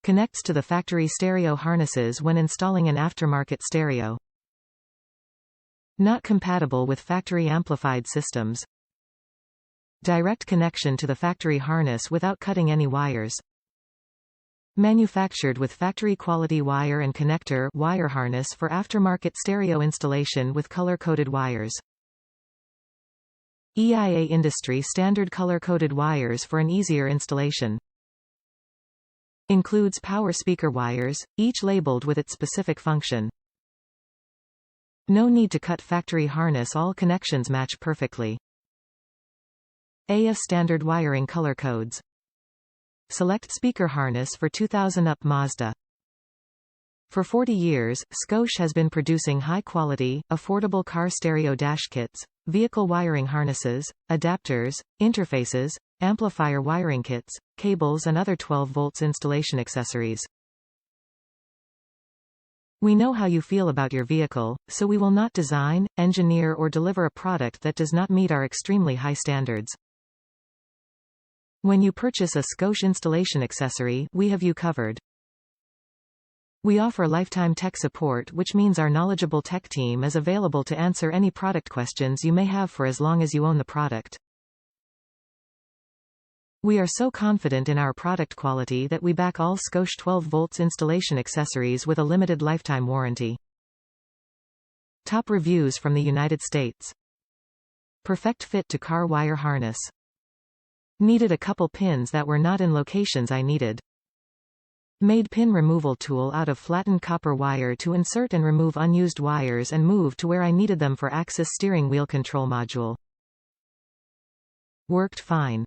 Connects to the factory stereo harnesses when installing an aftermarket stereo. Not compatible with factory amplified systems. Direct connection to the factory harness without cutting any wires. Manufactured with factory quality wire and connector wire harness for aftermarket stereo installation with color-coded wires. EIA industry standard color-coded wires for an easier installation. Includes power speaker wires, each labeled with its specific function. No need to cut factory harness, all connections match perfectly. AF standard wiring color codes. Select speaker harness for 2000 up Mazda. For 40 years, Scosche has been producing high-quality, affordable car stereo dash kits, vehicle wiring harnesses, adapters, interfaces, amplifier wiring kits, cables and other 12 volts installation accessories. We know how you feel about your vehicle, so we will not design, engineer or deliver a product that does not meet our extremely high standards. When you purchase a Scosche installation accessory, we have you covered. We offer lifetime tech support, which means our knowledgeable tech team is available to answer any product questions you may have for as long as you own the product. We are so confident in our product quality that we back all Scosche 12 volts installation accessories with a limited lifetime warranty. Top reviews from the United States. Perfect fit to car wire harness. Needed a couple pins that were not in locations I needed. Made pin removal tool out of flattened copper wire to insert and remove unused wires and move to where I needed them for axis steering wheel control module. Worked fine.